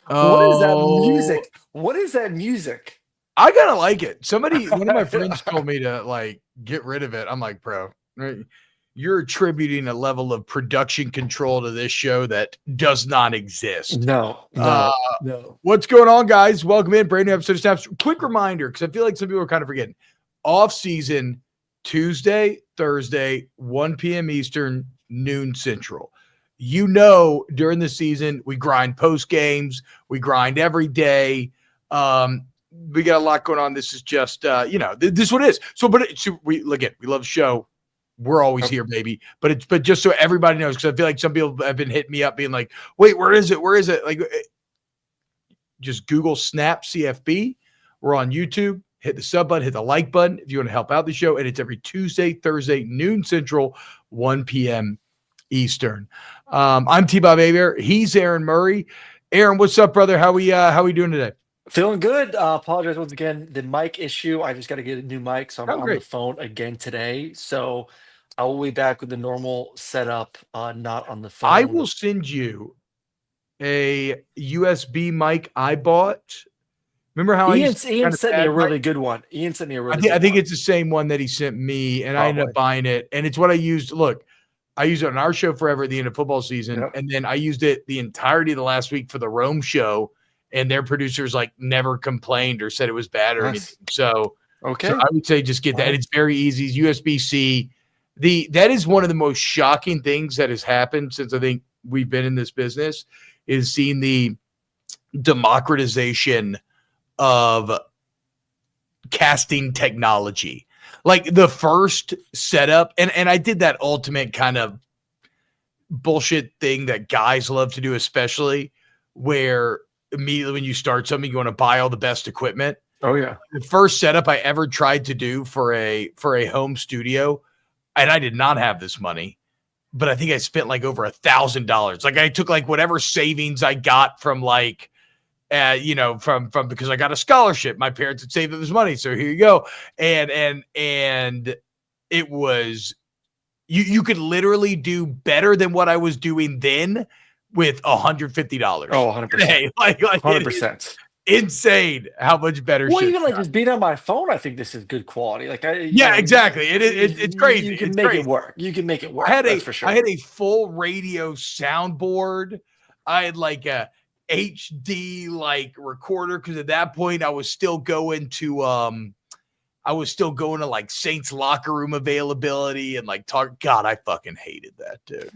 What is that music? What is that music? I kind of like it. One of my friends told me to like get rid of it. I'm like, bro, you're attributing a level of production control to this show that does not exist. No. What's going on, guys? Welcome in. Brand new episode of Snaps. Quick reminder, because I feel like some people are kind of forgetting. Off season, Tuesday, Thursday, 1 p.m. Eastern, noon Central. You know, during the season, we grind post games. We grind every day. We got a lot going on. This is just, this is what it is. We love the show. We're always here, baby. But just so everybody knows, because I feel like some people have been hitting me up being like, wait, where is it? Where is it? Like, just Google Snap CFB. We're on YouTube. Hit the sub button, hit the like button if you want to help out the show. And it's every Tuesday, Thursday, noon Central, 1 p.m. Eastern. I'm TBob Avier. He's Aaron Murray. Aaron, what's up, brother? How we doing today? Feeling good. Apologize once again. The mic issue. I just got to get a new mic, so I'm on the phone again today. So I will be back with the normal setup, not on the phone. I will send you a USB mic I bought. Remember how Ian sent me a really good one. I think it's the same one that he sent me, and I ended up buying it. And it's what I used. Look, I used it on our show forever at the end of football season, and then I used it the entirety of the last week for the Rome show, and their producers like never complained or said it was bad or anything. So I would say just get that. It's very easy. It's USB-C. That is one of the most shocking things that has happened since I think we've been in this business is seeing the democratization of casting technology. Like the first setup, and I did that ultimate kind of bullshit thing that guys love to do, especially where immediately when you start something, you want to buy all the best equipment. Oh yeah. The first setup I ever tried to do for a home studio, and I did not have this money, but I think I spent like over $1,000. Like I took like whatever savings I got from like, from because I got a scholarship. My parents had saved up this money, so here you go. And it was you could literally do better than what I was doing then with $150. Oh, 100%. Like 100%. Insane how much better. Well, even like just being on my phone, I think this is good quality. Like exactly. It's crazy. You can make it work. That's for sure. I had a full radio soundboard. I had like a HD like recorder because at that point I was still going to like Saints locker room availability and like talk. God, I fucking hated that, dude.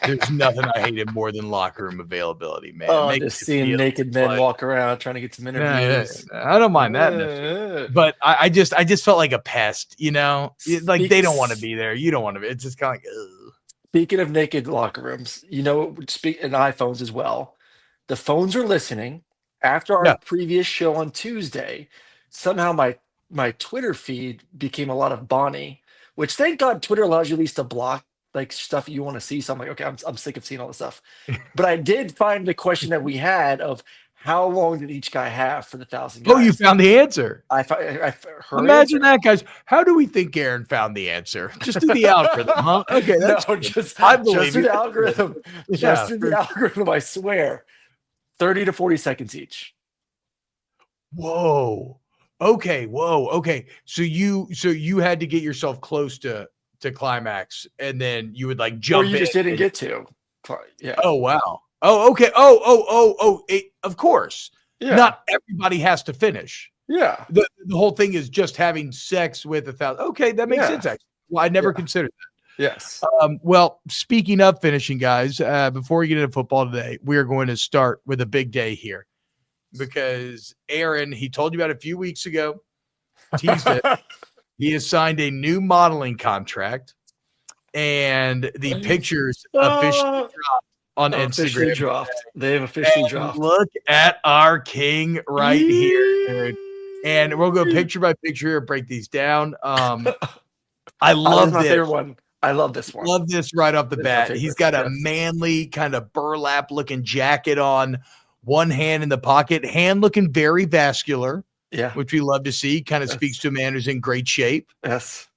There's nothing I hated more than locker room availability, man. Just seeing naked men walk around trying to get some interviews. I don't mind that, but I just felt like a pest, like they don't want to be there. You don't want to be. It's just kind of like, ugh. Speaking of naked locker rooms, and iPhones as well. The phones are listening. After our previous show on Tuesday, somehow my Twitter feed became a lot of Bonnie, which thank God Twitter allows you at least to block like stuff you want to see. So I'm like, okay, I'm sick of seeing all this stuff. But I did find the question that we had of how long did each guy have for the 1,000 guys? Oh, you found the answer. I heard. Imagine that, guys. How do we think Aaron found the answer? Just do the algorithm, huh? Okay, that's I believe through the algorithm. Just through the algorithm, I swear. 30 to 40 seconds each. Whoa. Okay. So you had to get yourself close to climax, and then you would like jump. Or you just didn't get to. Yeah. Oh wow. Oh okay. Of course. Yeah. Not everybody has to finish. Yeah. The whole thing is just having sex with 1,000. Okay, that makes sense. Actually. Well, I never considered that. Yes. Well, speaking of finishing, guys, before we get into football today, we are going to start with a big day here because Aaron, he told you about a few weeks ago, teased it. He has signed a new modeling contract, and the pictures officially dropped on Officially Instagram. dropped. They have officially dropped. Look at our king right here, dude. And we'll go picture by picture here, break these down. I love my this. favorite one. I love this one. Love this right off the bat. He's got a manly kind of burlap looking jacket on, one hand in the pocket, hand looking very vascular. Yeah. Which we love to see. Kind of speaks to a man who's in great shape. Yes.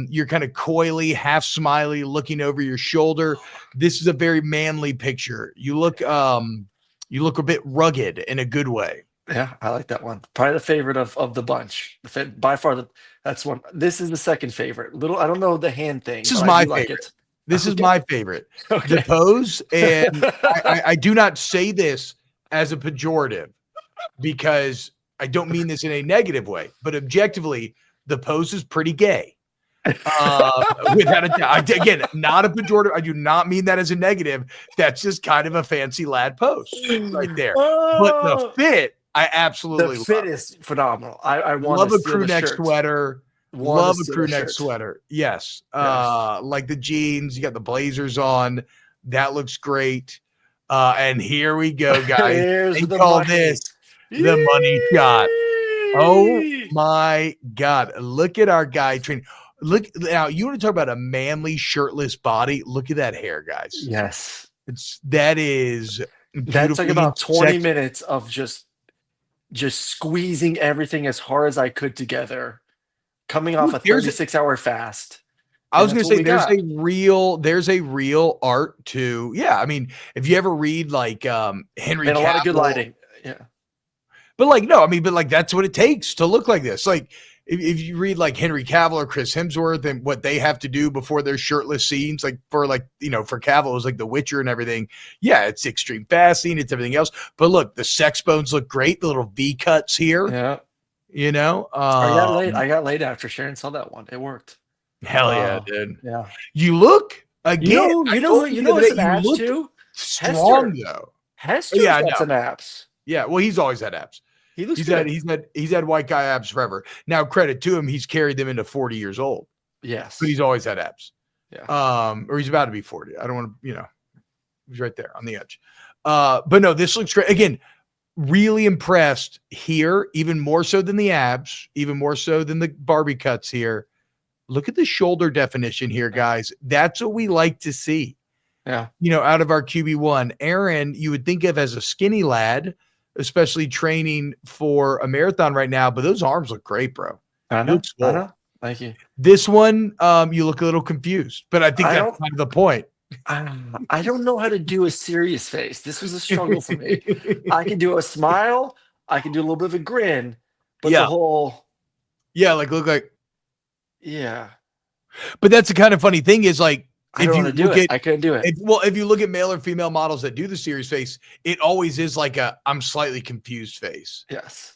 You're kind of coyly, half smiley, looking over your shoulder. This is a very manly picture. You look a bit rugged in a good way. Yeah, I like that one. Probably the favorite of the bunch. By far, that's one. This is the second favorite. I don't know the hand thing. This is my favorite. This is my favorite. The pose, and I do not say this as a pejorative because I don't mean this in a negative way, but objectively, the pose is pretty gay. Without a doubt. Again, not a pejorative. I do not mean that as a negative. That's just kind of a fancy lad pose right there. But the fit, I absolutely love. The fit is phenomenal. I love a crew neck sweater. Love a crew neck sweater. Yes. Like the jeans, you got the blazers on. That looks great. And here we go, guys. They call this the money shot. Oh my God. Look at our guy training. Look now, you want to talk about a manly shirtless body? Look at that hair, guys. Yes. That's like about 20 minutes of just squeezing everything as hard as I could together, coming off a 36-hour fast. I was going to say there's a real art to, I mean, if you ever read like Henry and a Cavill, lot of good lighting. Yeah. But that's what it takes to look like this. Like if you read like Henry Cavill or Chris Hemsworth and what they have to do before their shirtless scenes, like for Cavill, it was like The Witcher and everything. Yeah, it's extreme fasting, it's everything else. But look, the sex bones look great. The little V cuts here. Yeah. You know, I got laid after Sharon saw that one. It worked. Hell yeah, dude. Yeah. You look again. You know what's an abs too? Strong though. Hester's got some abs. Yeah, well, he's always had abs. He's had white guy abs forever. Now, credit to him, he's carried them into 40 years old. Yes. But he's always had abs. Yeah. Or he's about to be 40. I don't want to, he's right there on the edge. But no, this looks great. Again, really impressed here, even more so than the abs, even more so than the Barbie cuts here. Look at the shoulder definition here, guys. That's what we like to see. Yeah. Out of our QB1. Aaron, you would think of as a skinny lad, especially training for a marathon right now, but those arms look great, bro. I know. Thank you. This one, you look a little confused, but I think that's kind of the point. I don't know how to do a serious face. This was a struggle for me. I can do a smile. I can do a little bit of a grin, but the whole. Yeah, look like. Yeah. But that's the kind of funny thing is like, I couldn't do it. If you look at male or female models that do the serious face, it always is like I'm slightly confused face. Yes.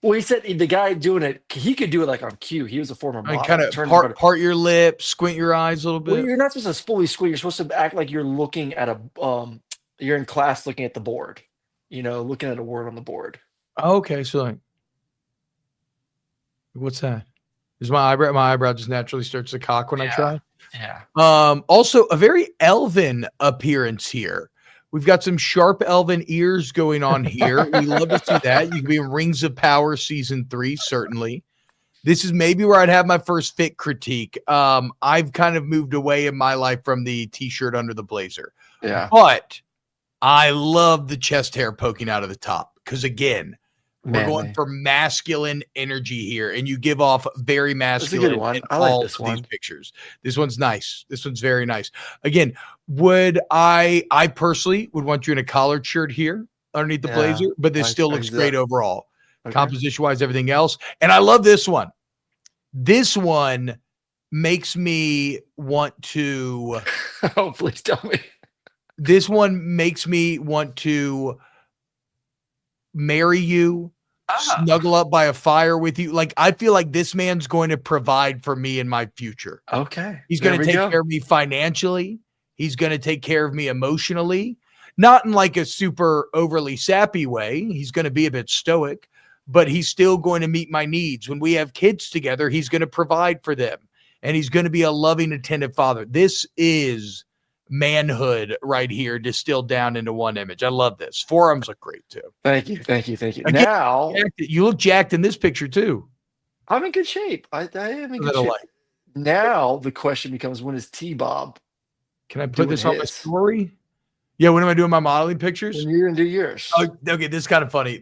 Well, he said the guy doing it, he could do it like on cue. He was a former model. Kind of part your lips, squint your eyes a little bit. Well, you're not supposed to fully squint. You're supposed to act like you're looking at you're in class looking at the board, looking at a word on the board. Okay. So like, what's that? Is my eyebrow just naturally starts to cock when I try? Yeah. Also a very elven appearance here. We've got some sharp elven ears going on here. We love to see that. You can be in Rings of Power season 3, certainly. This is maybe where I'd have my first fit critique. I've kind of moved away in my life from the t-shirt under the blazer. Yeah. But I love the chest hair poking out of the top. Because again, we're going for masculine energy here, and you give off very masculine. That's a good one. I like this one. These pictures. This one's nice. This one's very nice. Again, I personally would want you in a collared shirt here underneath the blazer, but this still looks great overall. Okay. Composition-wise, everything else. And I love this one. This one makes me want to. Oh, please tell me. This one makes me want to marry you, snuggle up by a fire with you. Like, I feel like this man's going to provide for me in my future. Okay. He's going to take care of me financially. He's going to take care of me emotionally, not in like a super overly sappy way. He's going to be a bit stoic, but he's still going to meet my needs. When we have kids together, he's going to provide for them, and he's going to be a loving, attentive father. This is manhood right here distilled down into one image. I love this. Forearms look great too. Thank you. Now you look jacked in this picture too. I'm in good shape. I am in good shape. Now the question becomes, when is TBob? Can I put this on my story? Yeah, when am I doing my modeling pictures? When you're gonna do yours. Oh, okay, this is kind of funny.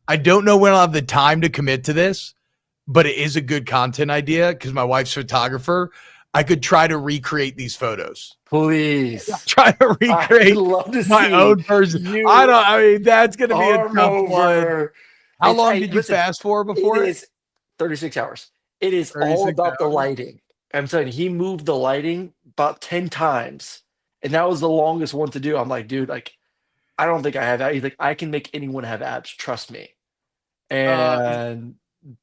I don't know when I'll have the time to commit to this, but it is a good content idea because my wife's a photographer. I could try to recreate these photos. Please try to recreate my own person. I mean, that's going to be a tough one. How long did you fast for before? It is 36 hours. It is all about the lighting. I'm telling you, he moved the lighting about 10 times, and that was the longest one to do. I'm like, dude, like, I don't think I have that. He's like, I can make anyone have abs. Trust me. And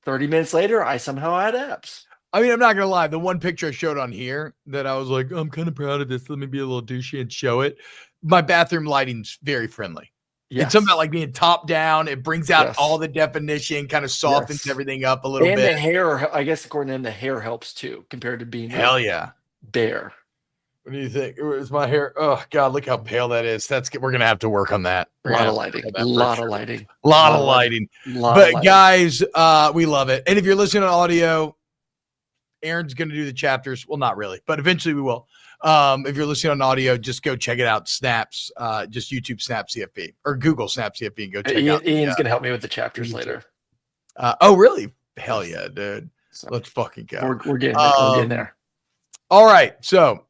30 minutes later, I somehow had abs. I mean, I'm not going to lie. The one picture I showed on here that I was like, I'm kind of proud of this. Let me be a little douchey and show it. My bathroom lighting's very friendly. Yes. It's something about like being top down. It brings out all the definition, kind of softens everything up a little bit. And the hair, I guess, according to him, the hair helps too, compared to being bare. What do you think? Is my hair? Oh God, look how pale that is. We're gonna have to work on that. A lot of lighting. A lot of lighting. But guys, we love it. And if you're listening on audio, Aaron's gonna do the chapters. Well, not really, but eventually we will. If you're listening on audio, just go check it out. Snaps, just YouTube Snap CFB or Google Snap CFB and go check it out. Ian's gonna help me with the chapters later. Oh, really? Hell yeah, dude. So, let's fucking go. We're getting there. All right, so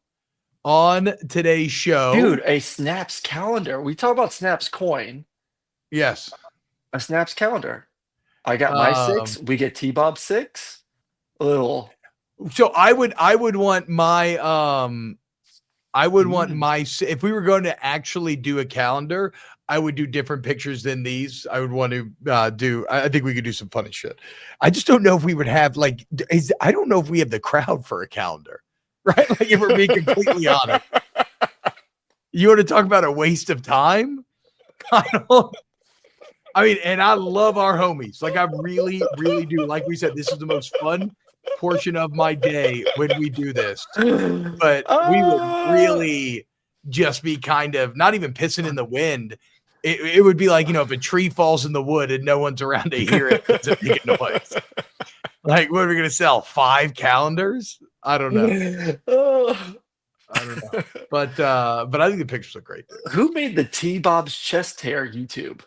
on today's show, dude, a Snaps calendar. We talk about Snaps coin. Yes, a Snaps calendar. I got my 6. We get TBob 6. A little. So I would want my if we were going to actually do a calendar, I would do different pictures than these. I would want to I think we could do some funny shit. I just don't know if we would have I don't know if we have the crowd for a calendar, right? Like, if we're being completely honest. You want to talk about a waste of time? I mean, and I love our homies. Like, I really, really do. Like we said, this is the most fun portion of my day when we do this. But we would really just be kind of not even pissing in the wind. It would be like, if a tree falls in the wood and no one's around to hear it, it's a big noise. Like, what are we going to sell? 5 calendars? I don't know. I don't know. But I think the pictures look great. Who made the T-Bob's chest hair YouTube?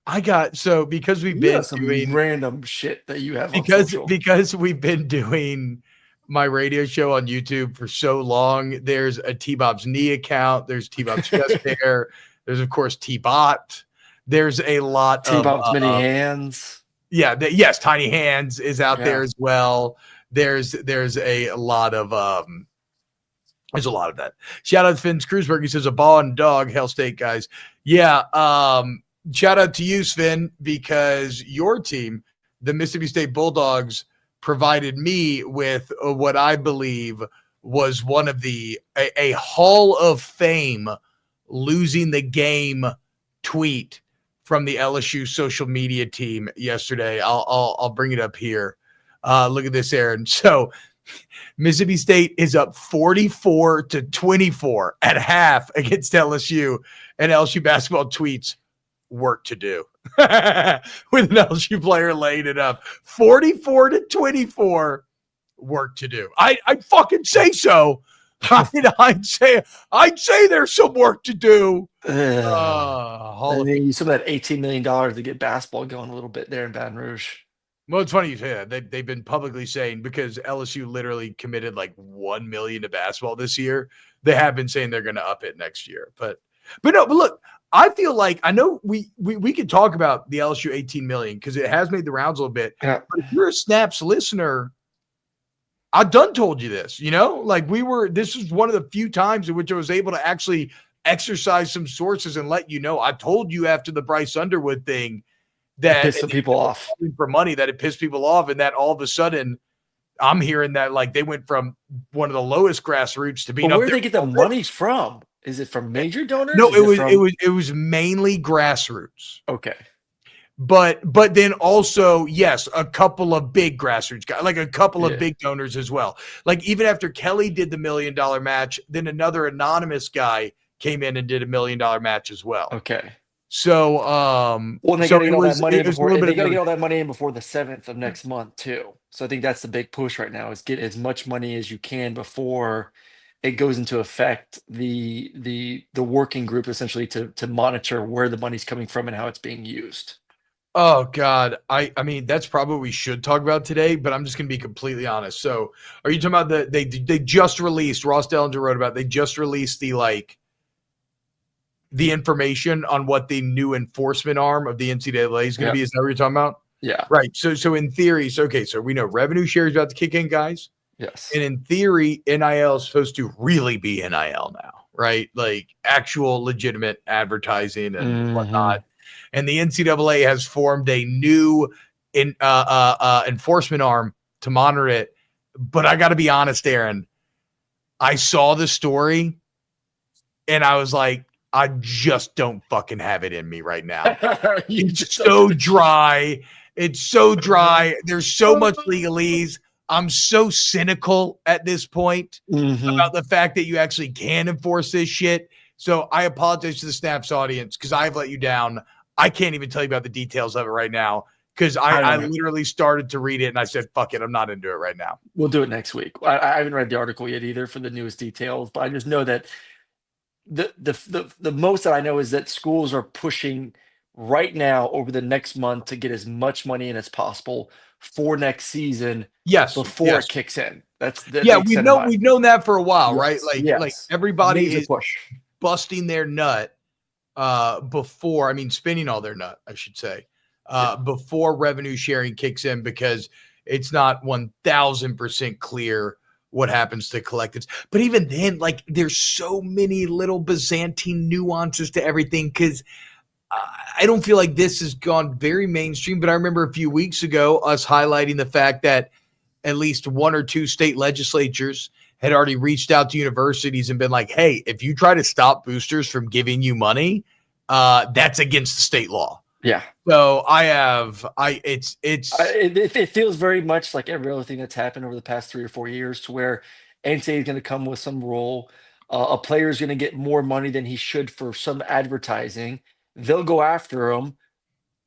Because we've been doing random shit that you have because we've been doing my radio show on YouTube for so long. There's a T-Bob's knee account. There's T-Bob's chest hair. There's of course T-Bot. There's a lot of T-Bob's mini hands. Yeah. Yes. Tiny Hands is out there as well. There's a lot of that. Shout out to Finn Kruzberg. He says a ball and dog. Hell State guys. Yeah. Shout out to you, Sven, because your team, the Mississippi State Bulldogs, provided me with what I believe was one of a Hall of Fame losing the game tweet from the LSU social media team yesterday. I'll bring it up here. Look at this, Aaron. So Mississippi State is up 44-24 at half against LSU, and LSU basketball tweets, work to do, with an LSU player laying it up. 44-24, work to do. I'd fucking say so. I'd say there's some work to do. Some of that $18 million to get basketball going a little bit there in Baton Rouge. Well, it's funny you say that. They've been publicly saying, because LSU literally committed like $1 million to basketball this year, they have been saying they're going to up it next year. But look, I feel like, I know we could talk about the LSU 18 million because it has made the rounds a little bit. Yeah. But if you're a Snaps listener, I done told you this, this is one of the few times in which I was able to actually exercise some sources and let you know. I told you after the Bryce Underwood thing that pissed some people off for money, that it pissed people off, and that all of a sudden I'm hearing that like they went from one of the lowest grassroots to being. Where did they get the money from? Is it from major donors? No, it was mainly grassroots. Okay. But then also, yes, a couple of big grassroots guys, like a couple of big donors as well. Like even after Kelly did the $1 million match, then another anonymous guy came in and did $1 million match as well. Okay. So, well, they so got to get all that money in before, and they got to get all that. that money in before the 7th of next month too. So I think that's the big push right now is get as much money as you can before it goes into effect. The working group essentially to monitor where the money's coming from and how it's being used. Oh God, I mean that's probably what we should talk about today, but I'm just gonna be completely honest. So, are you talking about they just released? Ross Dellinger wrote about. They just released the information on what the new enforcement arm of the NCAA is going to be. Is that what you're talking about? Yeah. Right. So in theory, so we know revenue share is about to kick in, guys. Yes. And in theory, NIL is supposed to really be NIL now, right? Like actual legitimate advertising and whatnot. And the NCAA has formed a new enforcement arm to monitor it. But I got to be honest, Aaron, I saw the story and I was like, I just don't fucking have it in me right now. It's so dry. It's so dry. There's so much legalese. I'm so cynical at this point about the fact that you actually can enforce this shit. So I apologize to the Snaps audience because I've let you down. I can't even tell you about the details of it right now because I literally started to read it and I said, fuck it, I'm not into it right now. We'll do it next week. I haven't read the article yet either for the newest details, but I just know that the most that I know is that schools are pushing right now over the next month to get as much money in as possible for next season. Yes, before it kicks in. We've known that for a while, right? Like everybody Major is push. busting their nut before. I mean, spinning all their nut, I should say, before revenue sharing kicks in because it's not 1,000% clear what happens to collectives. But even then, like there's so many little Byzantine nuances to everything because I don't feel like this has gone very mainstream. But I remember a few weeks ago us highlighting the fact that at least one or two state legislatures had already reached out to universities and been like, hey, if you try to stop boosters from giving you money, that's against the state law. Yeah. So it feels very much like every other thing that's happened over the past 3 or 4 years to where NCAA is going to come with some rule. A player is going to get more money than he should for some advertising. They'll go after him.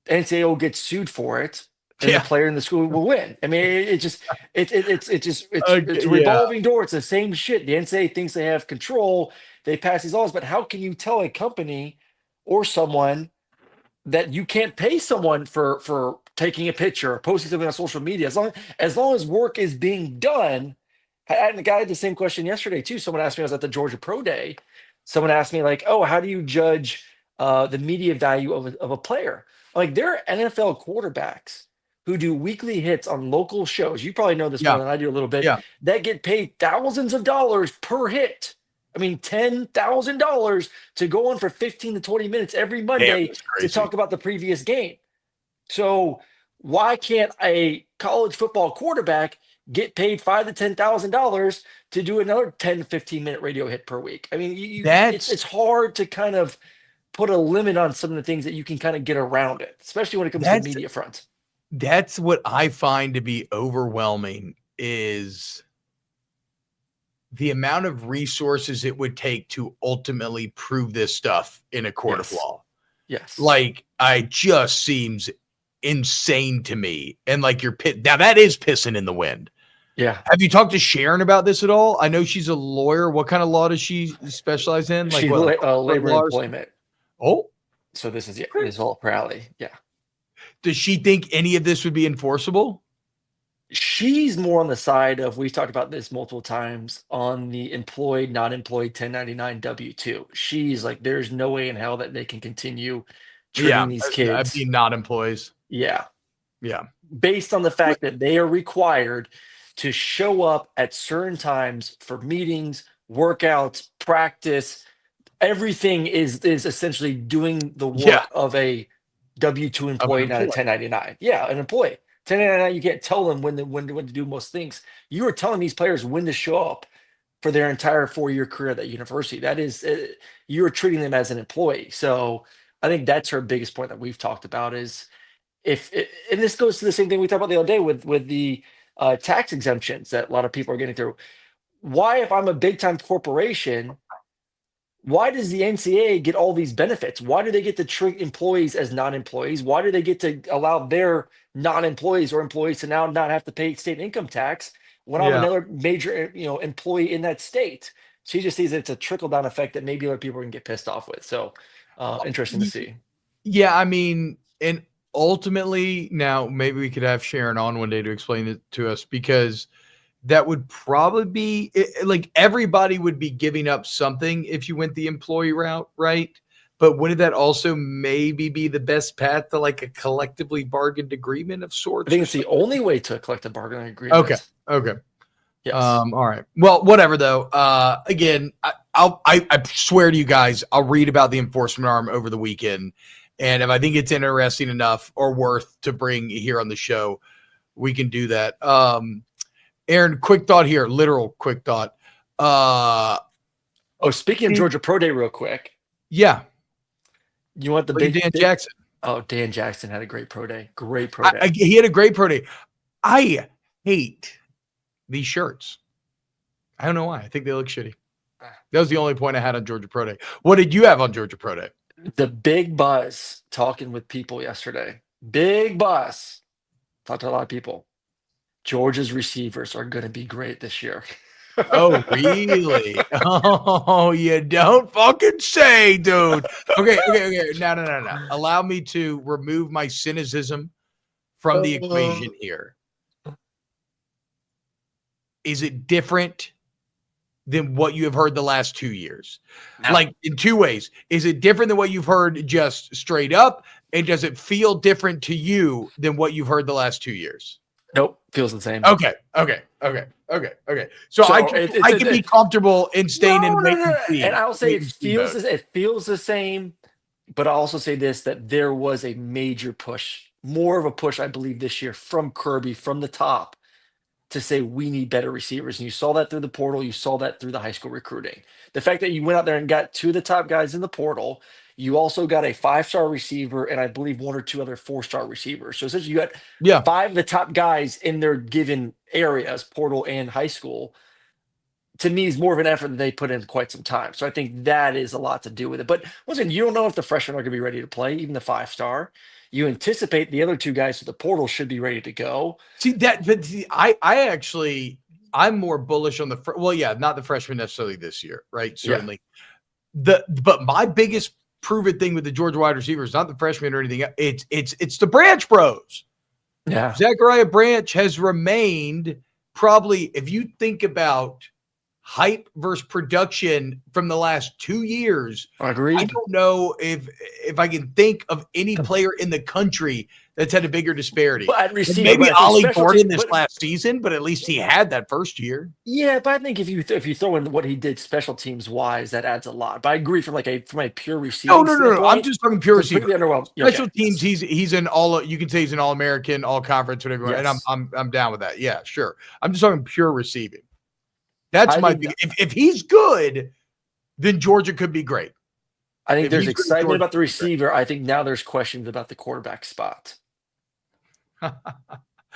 NCAA will get sued for it. And the player in the school will win. I mean, it's a revolving door. It's the same shit. The NCAA thinks they have control. They pass these laws, but how can you tell a company or someone that you can't pay someone for taking a picture or posting something on social media as long as work is being done? And the guy had the same question yesterday too. Someone asked me, I was at the Georgia Pro Day. Someone asked me like, "Oh, how do you judge the media value of a player?" Like there are NFL quarterbacks who do weekly hits on local shows. You probably know this more than I do a little bit. That get paid thousands of dollars per hit. I mean, $10,000 to go on for 15 to 20 minutes every Monday to talk about the previous game. So why can't a college football quarterback get paid $5,000 to $10,000 to do another 10 to 15-minute radio hit per week? I mean, it's hard to kind of put a limit on some of the things that you can kind of get around it, especially when it comes to the media front. That's what I find to be overwhelming is the amount of resources it would take to ultimately prove this stuff in a court of law. Yes. Like, it just seems insane to me. And like now that is pissing in the wind. Yeah. Have you talked to Sharon about this at all? I know she's a lawyer. What kind of law does she specialize in? Like she's labor and employment. Oh. So this is all per alley. Yeah. Does she think any of this would be enforceable? She's more on the side of, we've talked about this multiple times, on the employed, not employed 1099 W-2. She's like, there's no way in hell that they can continue treating these kids. I mean, not employees. Yeah. Yeah. Based on the fact that they are required to show up at certain times for meetings, workouts, practice. Everything is essentially doing the work of a W-2 employee, not a 1099. Yeah, an employee. 1099, you can't tell them when to do most things. You are telling these players when to show up for their entire 4-year career at that university. That is, you're treating them as an employee. So I think that's her biggest point that we've talked about is and this goes to the same thing we talked about the other day with the tax exemptions that a lot of people are getting through. Why, if I'm a big time corporation, why does the NCAA get all these benefits? Why do they get to treat employees as non-employees? Why do they get to allow their non-employees or employees to now not have to pay state income tax when I'm Yeah. another major, employee in that state? She just sees it's a trickle down effect that maybe other people can get pissed off with. So interesting to see. Yeah, I mean, and ultimately, now maybe we could have Sharon on one day to explain it to us, because that would probably be like everybody would be giving up something if you went the employee route, right? But wouldn't that also maybe be the best path to like a collectively bargained agreement of sorts? I think it's the only way to collect a bargaining agreement. Okay. Yes. All right. Well, whatever though. Again, I swear to you guys, I'll read about the enforcement arm over the weekend, and if I think it's interesting enough or worth to bring here on the show, we can do that. Aaron, quick thought here, literal quick thought. Speaking of Georgia Pro Day, real quick. Yeah. You want the big Dan Jackson? Oh, Dan Jackson had a great pro day. Great pro day. He had a great pro day. I hate these shirts. I don't know why. I think they look shitty. That was the only point I had on Georgia Pro Day. What did you have on Georgia Pro Day? The big buzz talking with people yesterday. Big buzz. Talked to a lot of people. Georgia's receivers are going to be great this year. Oh, really? Oh, you don't fucking say, dude. Okay. No. Allow me to remove my cynicism from the equation here. Is it different than what you have heard the last 2 years? No. Like in two ways. Is it different than what you've heard just straight up? And does it feel different to you than what you've heard the last 2 years? Nope. Feels the same. Okay. So I can be comfortable in staying in wait and see. And I'll say it feels the same, but I'll also say this, that there was a major push, more of a push, I believe, this year from Kirby, from the top, to say we need better receivers. And you saw that through the portal. You saw that through the high school recruiting. The fact that you went out there and got two of the top guys in the portal, you also got a 5-star receiver and I believe one or two other 4-star receivers. So essentially you got 5 of the top guys in their given areas, portal and high school. To me, is more of an effort that they put in quite some time. So I think that is a lot to do with it. But once again, you don't know if the freshmen are going to be ready to play, even the 5-star. You anticipate the other two guys at the portal should be ready to go. I'm more bullish on not the freshmen necessarily this year, right? Certainly. Yeah. But my biggest proven thing with the Georgia wide receivers, not the freshmen or anything, it's the Branch Bros. Yeah. Zachariah Branch has remained probably, if you think about hype versus production from the last 2 years. Agreed. I don't know if I can think of any player in the country that's had a bigger disparity. But receiver, maybe Ollie Gordon this last season, but at least he had that first year. Yeah, but I think if you throw in what he did special teams wise, that adds a lot. But I agree from a pure receiver. No. I'm just talking pure receiver. Special Okay. teams, he's an all. You can say he's an All-American, All-Conference, whatever. Yes. And I'm down with that. Yeah, sure. I'm just talking pure receiving. That's my big. If he's good, then Georgia could be great. I think there's excitement about the receiver. I think now there's questions about the quarterback spot.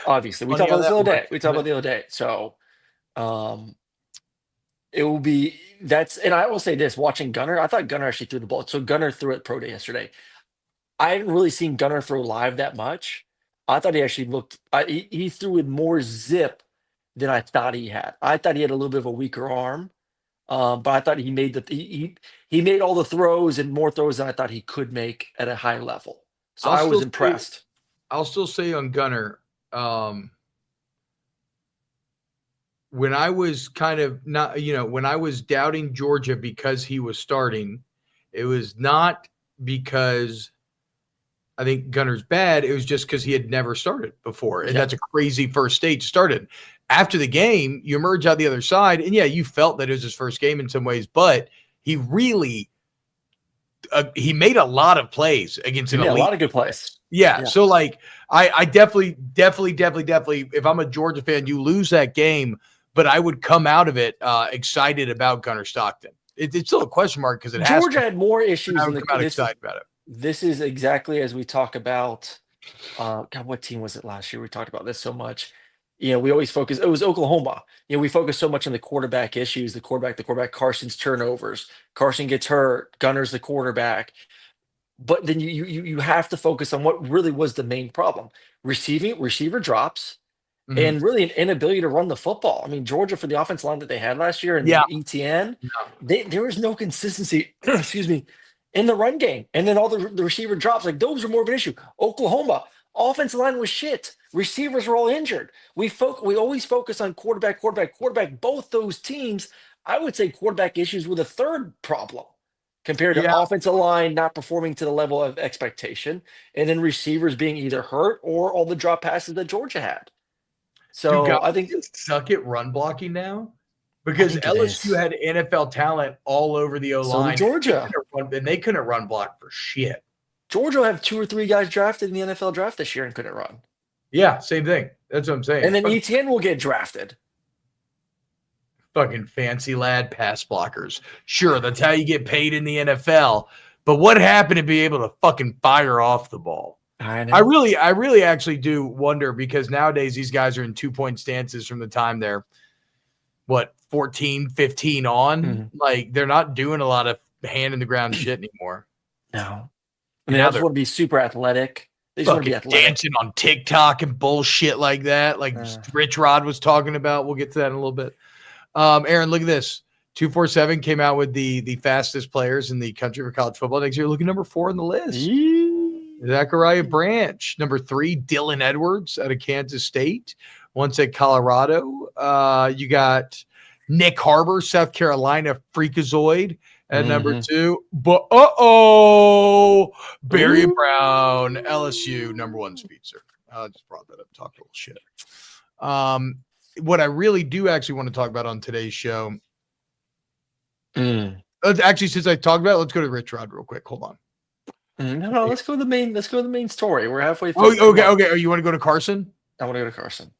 Obviously, we talked about this the other day. So, it will be and I will say this: watching Gunner, I thought Gunner actually threw the ball. So Gunner threw at pro day yesterday. I haven't really seen Gunner throw live that much. I thought he actually looked. He threw with more zip than I thought he had. I thought he had a little bit of a weaker arm, but I thought he made he made all the throws and more throws than I thought he could make at a high level. So I was impressed. I'll still say on Gunner, when I was kind of not, when I was doubting Georgia because he was starting, it was not because I think Gunner's bad. It was just because he had never started before. And that's a crazy first stage to start in. After the game, you emerge out the other side. And you felt that it was his first game in some ways, but he really, he made a lot of plays against an elite. A lot of good plays. Yeah. So like, I definitely, if I'm a Georgia fan, you lose that game, but I would come out of it excited about Gunner Stockton. It's still a question mark because Georgia had more issues. I would come out excited about it. This is exactly as we talk about God, what team was it last year? We talked about this so much. We always focus. It was Oklahoma. We focus so much on the quarterback issues, the quarterback. Carson's turnovers. Carson gets hurt. Gunner's the quarterback. But then you have to focus on what really was the main problem: receiver drops, and really an inability to run the football. I mean, Georgia, for the offense line that they had last year, and ETN, there was no consistency. Excuse me, in the run game, and then all the receiver drops, like those are more of an issue. Oklahoma offensive line was shit. Receivers were all injured. We always focus on quarterback. Both those teams, I would say, quarterback issues were the third problem, compared to offensive line not performing to the level of expectation, and then receivers being either hurt or all the drop passes that Georgia had. So I think suck at run blocking now, because LSU had NFL talent all over the O-line. So Georgia. And they couldn't run block for shit. Georgia will have 2 or 3 guys drafted in the NFL draft this year and couldn't run. Yeah, same thing. That's what I'm saying. And then ETN will get drafted. Fucking fancy lad pass blockers. Sure, that's how you get paid in the NFL. But what happened to be able to fucking fire off the ball? I know. I really actually do wonder, because nowadays these guys are in 2-point stances from the time they're 14, 15 on. Mm-hmm. Like, they're not doing a lot of hand in the ground shit anymore. No. I mean, they just want to be super athletic. They just want to be athletic. Dancing on TikTok and bullshit like that. Like Rich Rod was talking about. We'll get to that in a little bit. Aaron, look at this. 247 came out with the fastest players in the country for college football next year. Look at number 4 on the list. Zachariah Branch. Number 3, Dylan Edwards out of Kansas State. Once at Colorado. You got Nick Harbor, South Carolina, freakazoid at number 2. But Barry Brown, LSU, number 1 speedster. I just brought that up, talked a little shit. What I really do actually want to talk about on today's show. Actually, since I talked about it, let's go to Rich Rod real quick. Hold on. No, let's go to the main story. We're halfway through. Okay. Oh, you want to go to Carson? I want to go to Carson.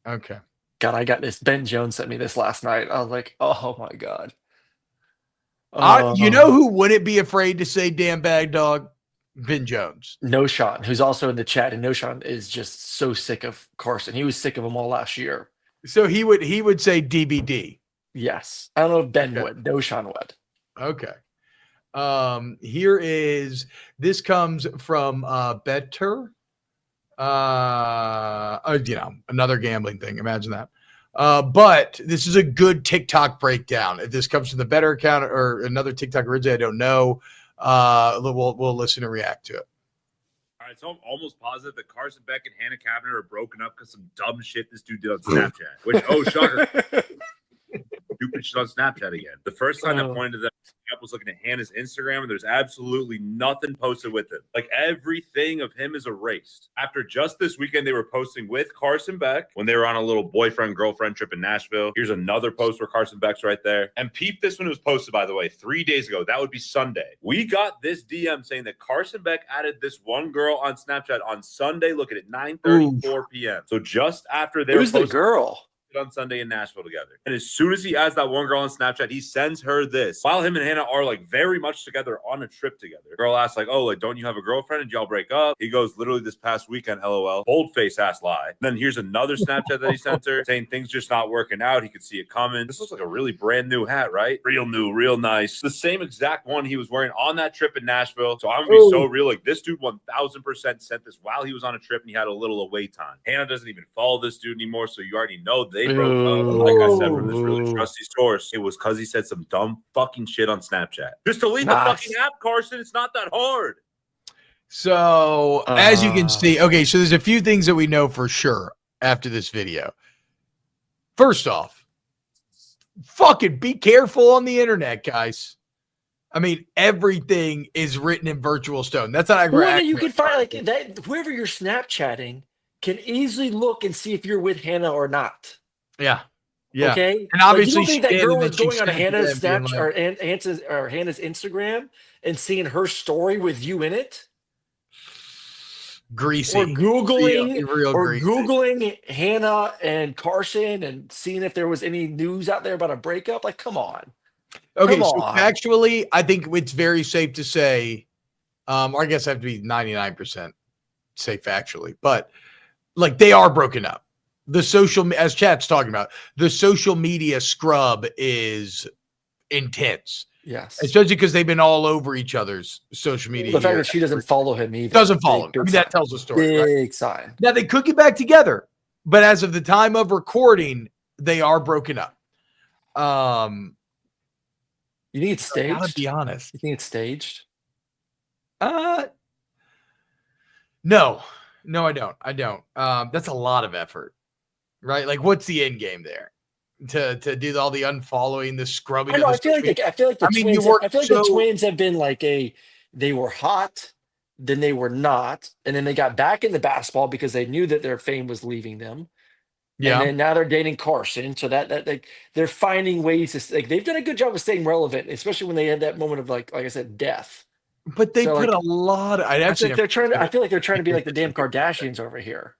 Okay. God, I got this. Ben Jones sent me this last night. I was like, oh my God. You know who wouldn't be afraid to say damn bag dog? Ben Jones. Noshan, who's also in the chat, and Noshan is just so sick of Carson. He was sick of him all last year. So he would say DBD. Yes. I don't know if Ben would. Noshan would. Okay. This comes from Better. Another gambling thing. Imagine that. But this is a good TikTok breakdown. If this comes from the Better account or another TikTok originally, I don't know. We'll listen and react to it. All right, so I'm almost positive that Carson Beck and Hanna Cavinder are broken up because some dumb shit this dude did on Snapchat. Which, shocker. Stupid shit on Snapchat again. The first time I pointed to that, I was looking at Hannah's Instagram, and there's absolutely nothing posted with him. Like, everything of him is erased. After just this weekend, they were posting with Carson Beck when they were on a little boyfriend-girlfriend trip in Nashville. Here's another post where Carson Beck's right there. And peep this when it was posted, by the way, 3 days ago. That would be Sunday. We got this DM saying that Carson Beck added this one girl on Snapchat on Sunday. Look at it, 9:34 p.m. So just after they Who's the girl? On Sunday in Nashville together. And as soon as he adds that one girl on Snapchat, he sends her this. While him and Hanna are like very much together on a trip together. The girl asks like, don't you have a girlfriend? Did y'all break up? He goes, literally this past weekend, LOL. Boldface ass lie. And then here's another Snapchat that he sent her saying things just not working out. He could see it coming. This looks like a really brand new hat, right? Real new, real nice. The same exact one he was wearing on that trip in Nashville. So I'm gonna be so real. Like, this dude 1000% sent this while he was on a trip and he had a little away time. Hanna doesn't even follow this dude anymore. So you already know they broke up. Like I said, from this really trusty source, it was because he said some dumb fucking shit on Snapchat. Just delete the fucking app, Carson. It's not that hard. So, as you can see, okay, so there's a few things that we know for sure after this video. First off, fucking be careful on the internet, guys. I mean, everything is written in virtual stone. That's not accurate. You can find like that. Whoever you're Snapchatting can easily look and see if you're with Hanna or not. Yeah. Yeah. Okay. And obviously, you don't think that girl was going on Hannah's Snapchat or Hannah's Instagram and seeing her story with you in it? Greasy. Or Googling Hanna and Carson and seeing if there was any news out there about a breakup? Like, come on. Okay, so actually, I think it's very safe to say, or I guess I have to be 99%. say factually, but like they are broken up. The as Chat's talking about, the social media scrub is intense. Yes. Especially because they've been all over each other's social media. The fact that she doesn't follow him either. Doesn't follow him. I mean, that tells a story. Big sign. Now, they could get back together, but as of the time of recording, they are broken up. You think it's staged? I gotta be honest. You think it's staged? No, I don't. That's a lot of effort, right? Like, what's the end game there? To do all the unfollowing, the scrubbing. I feel like the twins have been like they were hot, then they were not, and then they got back into basketball because they knew that their fame was leaving them. Yeah. And then now they're dating Carson, so that like they're finding ways to like they've done a good job of staying relevant, especially when they had that moment of like I said, death. But they put a lot of. I feel like they're trying to be like the damn Kardashians over here.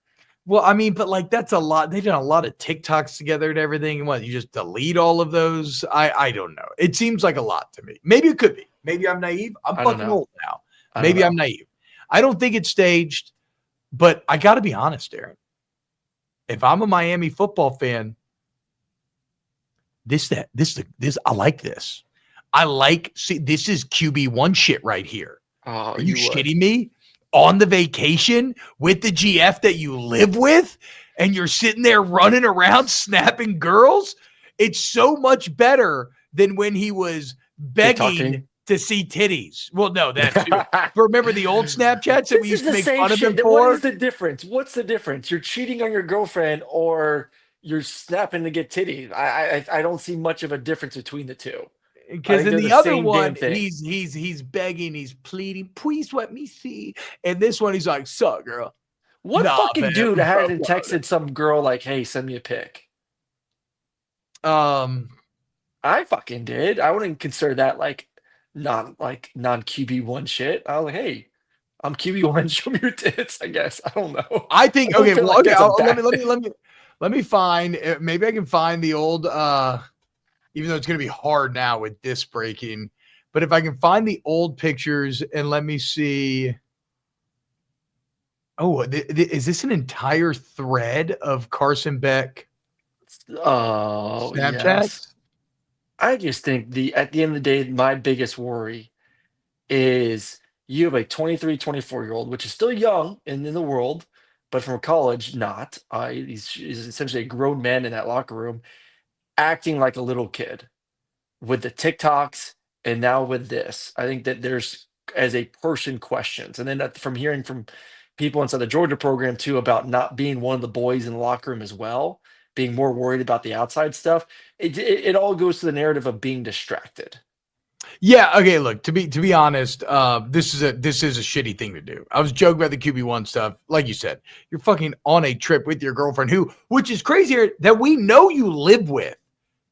Well, I mean, but like that's a lot. They've done a lot of TikToks together and everything. And what, you just delete all of those? I don't know. It seems like a lot to me. Maybe it could be. Maybe I'm naive. I'm fucking old now. Maybe I'm naive. I don't think it's staged, but I got to be honest, Aaron. If I'm a Miami football fan, this I like this. This is QB1 shit right here. Oh, are you shitting me? On the vacation with the GF that you live with, and you're sitting there running around snapping girls. It's so much better than when he was begging to see titties. Well, no, that too. Remember the old Snapchats that we used to make fun of him for? What is the difference? What's the difference? You're cheating on your girlfriend or you're snapping to get titties. I don't see much of a difference between the two. Because in the other one, he's begging, he's pleading, please let me see. And this one, he's like, suck, girl. What fucking dude hadn't texted some girl like, hey, send me a pic? I fucking did. I wouldn't consider that like non QB1 shit. I was like, hey, I'm QB1, show me your tits, I guess. I don't know. I think okay, well, okay, let me find, maybe I can find the old even though it's going to be hard now with this breaking. But if I can find the old pictures and let me see. Oh, is this an entire thread of Carson Beck? Snapchat? Yes. I just think at the end of the day, my biggest worry is you have a 23, 24-year-old, which is still young in the world, but from college, not. He's essentially a grown man in that locker room, acting like a little kid with the TikToks and now with this. I think that there's, as a person, questions. And then from hearing from people inside the Georgia program too about not being one of the boys in the locker room as well, being more worried about the outside stuff, it all goes to the narrative of being distracted. Yeah. Okay. Look, to be honest, this is a shitty thing to do. I was joking about the QB1 stuff. Like you said, you're fucking on a trip with your girlfriend which is crazier that we know you live with.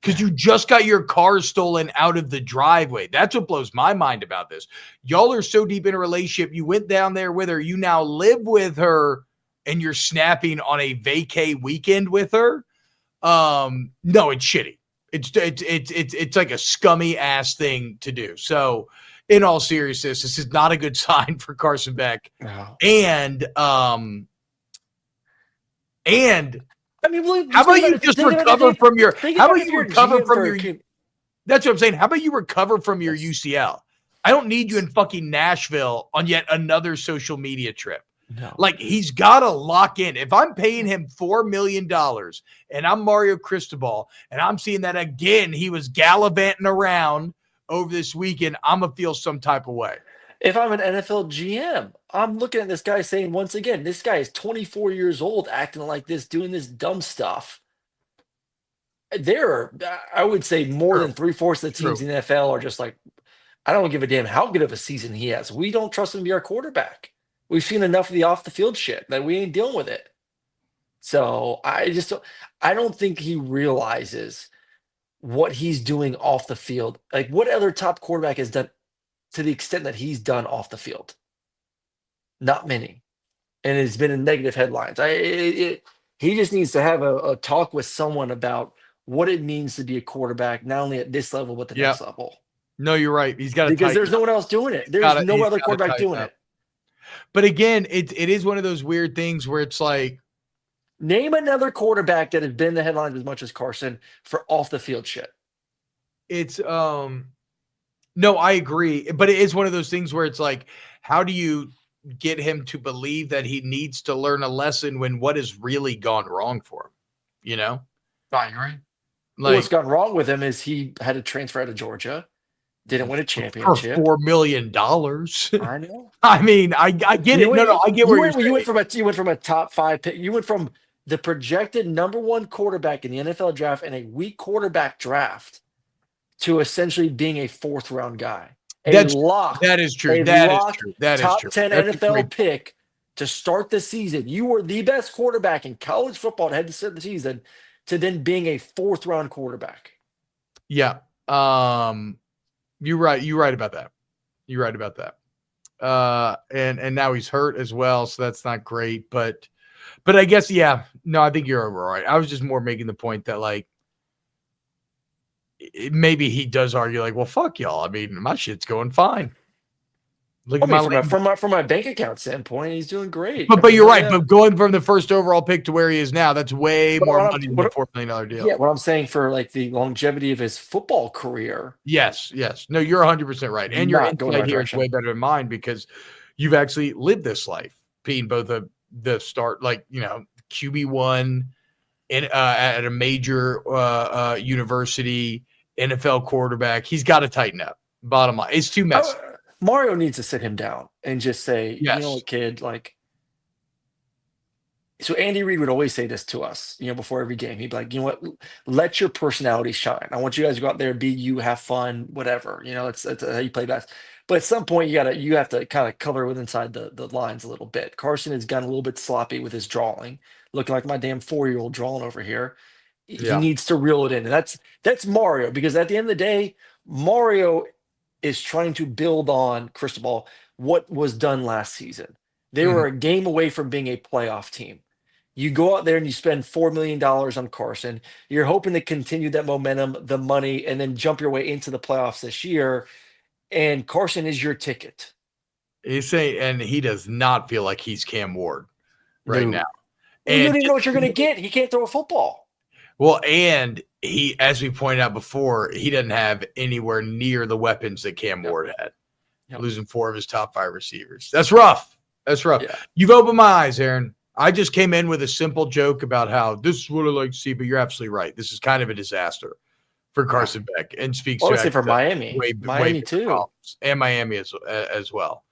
Because you just got your car stolen out of the driveway. That's what blows my mind about this. Y'all are so deep in a relationship. You went down there with her. You now live with her, and you're snapping on a vacay weekend with her. No, it's shitty. It's like a scummy ass thing to do. So, in all seriousness, this is not a good sign for Carson Beck. No. And I mean, how about you just recover from your? How about you recover from your? That's what I'm saying. How about you recover from your UCL? I don't need you in fucking Nashville on yet another social media trip. No. Like, he's got to lock in. If I'm paying him $4 million and I'm Mario Cristobal and I'm seeing that again, he was gallivanting around over this weekend, I'm going to feel some type of way. If I'm an NFL GM, I'm looking at this guy saying, once again, this guy is 24 years old acting like this, doing this dumb stuff. There are, I would say, more than 3/4 of the teams in the NFL are just like, I don't give a damn how good of a season he has. We don't trust him to be our quarterback. We've seen enough of the off the field shit that we ain't dealing with it. So I don't think he realizes what he's doing off the field. Like, what other top quarterback has done to the extent that he's done off the field? Not many. And it's been in negative headlines. He just needs to have a talk with someone about what it means to be a quarterback, not only at this level, but the next level. No, you're right. He's got to, because there's no one else doing it. There's no other quarterback doing it. But again, it is one of those weird things where it's like, name another quarterback that has been in the headlines as much as Carson for off the field shit. It's no, I agree, but it is one of those things where it's like, how do you get him to believe that he needs to learn a lesson when what has really gone wrong for him? You know, I agree. like What's gone wrong with him is he had to transfer out of Georgia, didn't win a for championship. $4 million. I know. I mean, I get it. No, I get where you're saying. You went from a top 5 pick. You went from the projected number 1 quarterback in the NFL draft and a weak quarterback draft to essentially being a 4th round guy. That is true. That is true. Top 10 NFL pick to start the season. You were the best quarterback in college football to head to start the season to then being a 4th round quarterback. Yeah. You're right. You're right about that. You're right about that. And now he's hurt as well, so that's not great. But I guess, yeah. No, I think you're right. I was just more making the point that, like, maybe he does argue, like, well, fuck y'all. I mean, my shit's going fine. Look at from my bank account standpoint, he's doing great. But you're right. But going from the first overall pick to where he is now, that's way more money than the $4 million deal. Yeah, what I'm saying for like the longevity of his football career. Yes. No, you're 100% right. And your insight here is way better than mine because you've actually lived this life, being both the start, like, you know, QB1 at a major university, NFL quarterback. He's got to tighten up. Bottom line, it's too messy. Mario needs to sit him down and just say, yes. You know what, kid, like, so Andy Reid would always say this to us, you know, before every game. He'd be like, you know what, let your personality shine. I want you guys to go out there, be you, have fun, whatever. You know, it's how you play best. But at some point, you have to kind of color with inside the lines a little bit. Carson has gotten a little bit sloppy with his drawing, looking like my damn 4-year-old drawing over here. He needs to reel it in. And that's Mario, because at the end of the day, Mario is trying to build on, Cristobal, what was done last season. They were a game away from being a playoff team. You go out there and you spend $4 million on Carson. You're hoping to continue that momentum, the money, and then jump your way into the playoffs this year. And Carson is your ticket. He's saying, and he does not feel like he's Cam Ward right now. And you don't even know what you're going to get. He can't throw a football. Well, and he, as we pointed out before, he doesn't have anywhere near the weapons that Cam Ward had. Losing 4 of his top 5 receivers. That's rough. Yeah. You've opened my eyes, Aaron. I just came in with a simple joke about how this is what I like to see, but you're absolutely right. This is kind of a disaster for Carson Beck, and speaks to for Miami, Miami too, and Miami as well.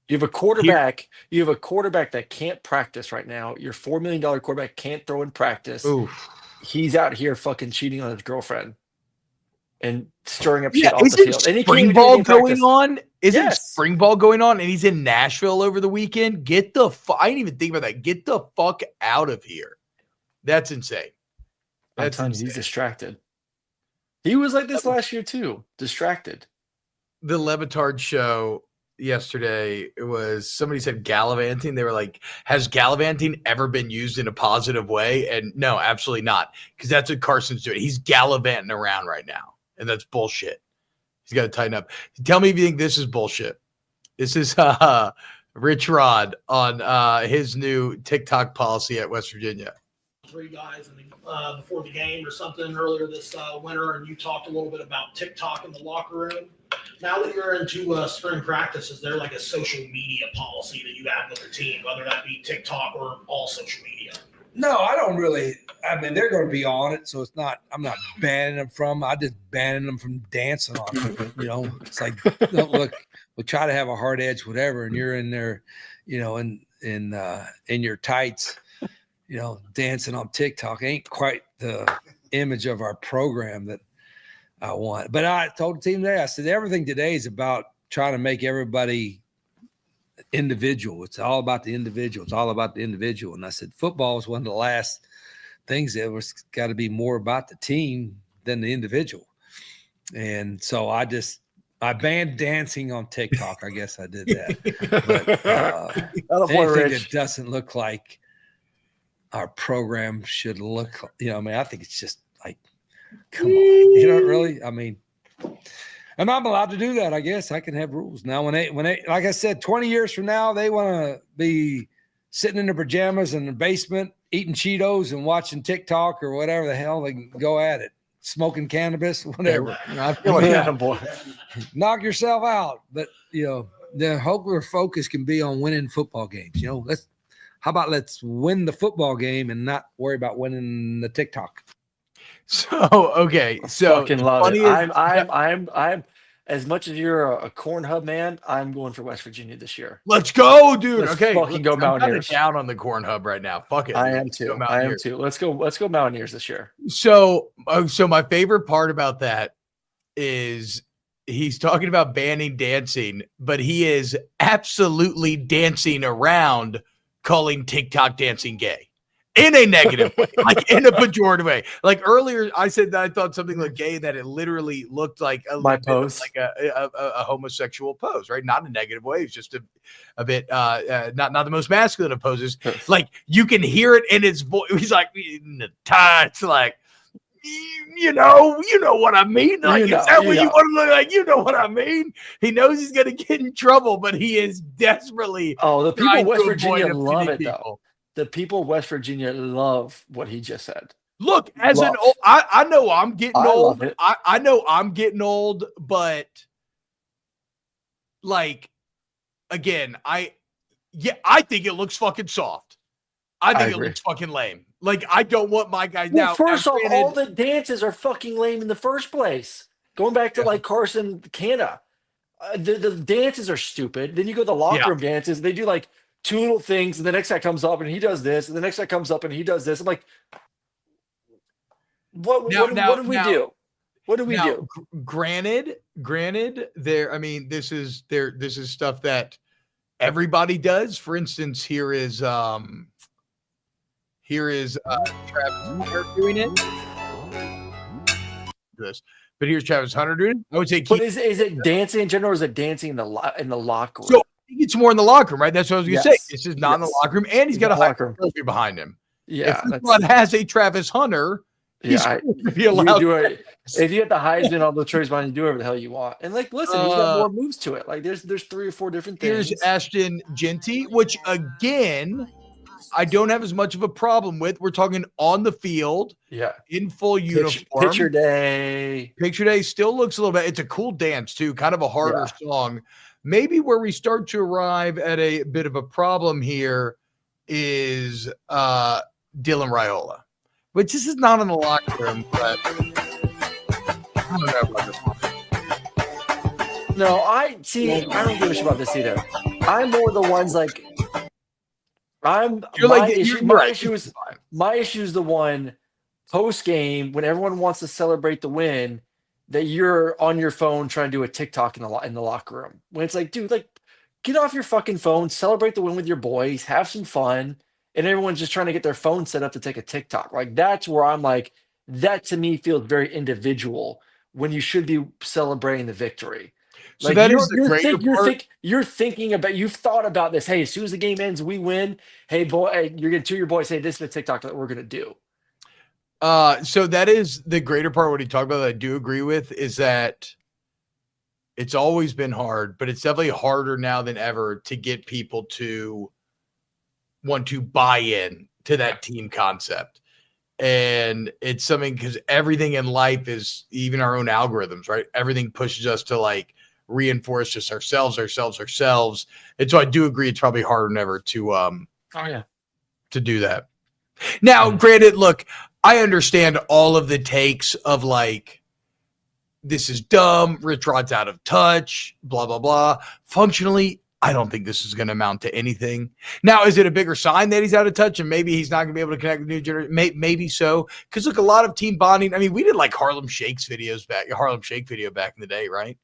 You have a quarterback. You have a quarterback that can't practice right now. Your $4 million quarterback can't throw in practice. Oof. He's out here fucking cheating on his girlfriend and stirring up shit off the field. And spring ball going on? Isn't spring ball going on? And he's in Nashville over the weekend. I didn't even think about that. Get the fuck out of here. That's insane. That's insane. He's distracted. He was like this last year too. Distracted. The Levitard show yesterday, it was, somebody said gallivanting. They were like, has gallivanting ever been used in a positive way? And no, absolutely not. Because that's what Carson's doing. He's gallivanting around right now. And that's bullshit. He's got to tighten up. Tell me if you think this is bullshit. This is Rich Rod on his new TikTok policy at West Virginia. 3 guys before the game or something earlier this winter, and you talked a little bit about TikTok in the locker room. Now that you're into spring practice, is there like a social media policy that you have with the team, whether that be TikTok or all social media? No, I don't really. I mean, they're going to be on it, so it's not. I'm not banning them from. I just banning them from dancing on it. You know, it's like, don't look. We'll try to have a hard edge, whatever, and you're in there, you know, in your tights, you know, dancing on TikTok. Ain't quite the image of our program that I want. But I told the team today, I said, everything today is about trying to make everybody individual. It's all about the individual. It's all about the individual. And I said, football is one of the last things that was got to be more about the team than the individual. And so I banned dancing on TikTok. I guess I did that. But anything that doesn't look like our program should look, you know, I mean, I think it's just like, come on, you know, really? I mean, And I'm allowed to do that. I guess I can have rules now. When they, like I said, 20 years from now, they want to be sitting in their pajamas in the basement, eating Cheetos and watching TikTok or whatever the hell, they can go at it, smoking cannabis, whatever. I feel like that, boy. Knock yourself out. But the hope or focus can be on winning football games. How about let's win the football game and not worry about winning the TikTok. So okay, so fucking love it. I'm as much as you're a corn hub man, I'm going for West Virginia this year. Let's go, dude. Let's okay, fucking go Mountaineers. I'm down on the corn hub right now. Fuck it. I am too. Let's go Mountaineers this year. So my favorite part about that is he's talking about banning dancing, but he is absolutely dancing around calling TikTok dancing gay. In a negative way, like in a pejorative way. Like earlier, I said that I thought something looked gay, that it literally looked like my pose, like a homosexual pose, right? Not in a negative way. It's just a bit not the most masculine of poses. Like you can hear it in his voice. He's like, it's like, you know what I mean? Like, is that what you want to look like? You know what I mean? He knows he's gonna get in trouble, but he is desperately. Oh, the people of West Virginia love it though. The people of West Virginia love what he just said. Look, as an old, I know I'm getting old. I know I'm getting old, but like, again, I think it looks fucking soft. I think it looks fucking lame. Like, I don't want my guys now. First off, all the dances are fucking lame in the first place. Going back to like Carson Hanna, the dances are stupid. Then you go to the locker room dances. They do like two little things, and the next guy comes up and he does this, and the next guy comes up and he does this. I'm like, what did we do? What did we do? Granted, there. I mean, this is stuff that everybody does. For instance, here is Travis Hunter doing it. But here's Travis Hunter doing it. I would say, but is it dancing in general, or is it dancing in the locker room? So it's more in the locker room, right? That's what I was going to say. This is not in the locker room, and he's got a high trophy behind him. Yeah, if one has a Travis Hunter, he's going to be allowed. If you get the Heisman, all the trophies behind you, do whatever the hell you want. And like, listen, he's got more moves to it. Like, there's 3 or 4 different things. Here's Ashton Genty, which again, I don't have as much of a problem with. We're talking on the field, in full uniform. Picture day still looks a little bit. It's a cool dance too, kind of a harder song. Maybe where we start to arrive at a bit of a problem here is Dylan Raiola, which this is not in the locker room, but I don't know about this one. No, I don't give a shit about this either. I'm more the ones like my issue is the one post game when everyone wants to celebrate the win, that you're on your phone trying to do a TikTok in the locker room. When it's like, dude, like, get off your fucking phone, celebrate the win with your boys, have some fun, and everyone's just trying to get their phone set up to take a TikTok. Like, that's where I'm like, that to me feels very individual when you should be celebrating the victory. So like, that is the greater part. You're thinking about, you've thought about this. Hey, as soon as the game ends, we win. Hey, boy, you're going to your boys, hey, this is a TikTok that we're going to do. So that is the greater part. What he talked about that I do agree with is that it's always been hard, but it's definitely harder now than ever to get people to want to buy in to that team concept. And it's something, because everything in life is, even our own algorithms, right? Everything pushes us to like reinforce just ourselves. And so I do agree it's probably harder than ever to to do that. Now, granted, look, I understand all of the takes of like, this is dumb, Rich Rod's out of touch, blah, blah, blah. Functionally, I don't think this is going to amount to anything. Now, is it a bigger sign that he's out of touch and maybe he's not going to be able to connect with new generation? Maybe so. Because look, a lot of team bonding. I mean, we did like Harlem Shake video back in the day, right?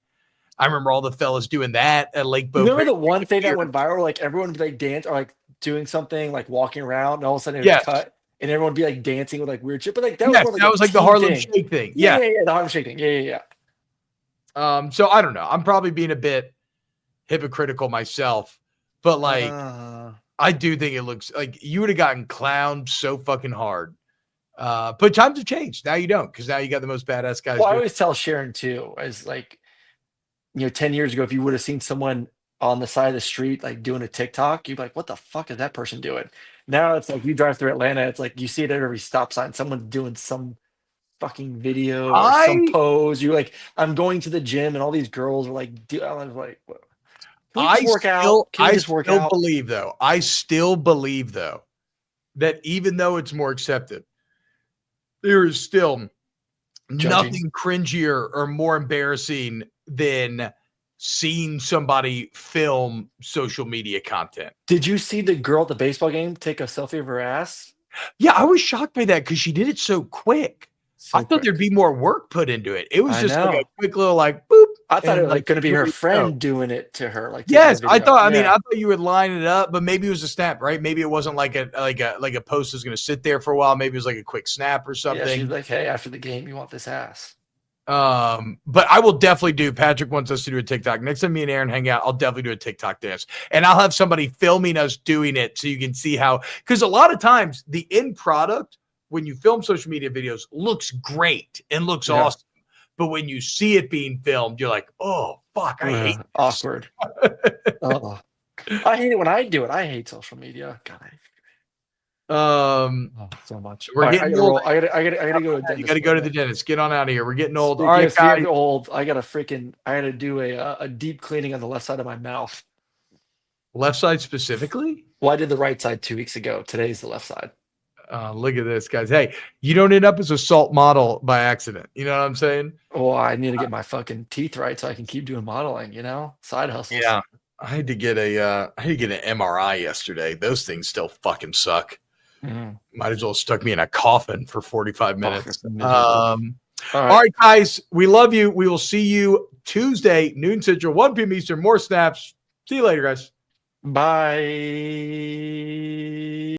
I remember all the fellas doing that at Lake Bow. Remember the one thing that went viral? Like everyone would like dance or like doing something, like walking around, and all of a sudden it would cut, and everyone would be like dancing with like weird shit. But like that was like the Harlem Shake thing. Yeah, the Harlem Shake thing. Yeah. So I don't know. I'm probably being a bit hypocritical myself, but like I do think it looks like you would have gotten clowned so fucking hard. But times have changed. Now you don't, because now you got the most badass guys. Well, I always tell Sharon too, as like, 10 years ago, if you would have seen someone on the side of the street like doing a TikTok, you'd be like, what the fuck is that person doing? Now it's like you drive through Atlanta, it's like you see it at every stop sign. Someone's doing some fucking video or some I pose. You're like, I'm going to the gym, and all these girls are like, I was like, what? Can we just work out? Can we just work out? I still believe though that even though it's more accepted, there is still nothing cringier or more embarrassing than seeing somebody film social media content. Did you see the girl at the baseball game take a selfie of her ass? Yeah, I was shocked by that because she did it so quick. I thought there'd be more work put into it. It was just like a quick little like boop. I thought it was like going to be her friend doing it to her. Like, yes, I thought. I mean, I thought you would line it up, but maybe it was a snap, right? Maybe it wasn't like a post that's going to sit there for a while. Maybe it was like a quick snap or something. Yeah, she's like, hey, after the game, you want this ass? But I will definitely do. Patrick wants us to do a TikTok. Next time me and Aaron hang out, I'll definitely do a TikTok dance, and I'll have somebody filming us doing it so you can see how. Because a lot of times the end product, when you film social media videos, looks great and looks awesome. But when you see it being filmed, you're like, oh, fuck, I hate this. Awkward. I hate it when I do it. I hate social media. God, so much. We're getting old. I gotta go to the dentist. You gotta go to the dentist. Get on out of here. We're getting old. All right, guys. Old. I gotta do a deep cleaning on the left side of my mouth. Left side specifically? Well, I did the right side 2 weeks ago. Today's the left side. Look at this, guys. Hey, you don't end up as a salt model by accident. You know what I'm saying? Well, I need to get my fucking teeth right so I can keep doing modeling, side hustles. Yeah. I had to get an MRI yesterday. Those things still fucking suck. Might as well stuck me in a coffin for 45 minutes. All right, guys. We love you. We will see you Tuesday, noon Central, 1 p.m. Eastern. More snaps. See you later, guys. Bye.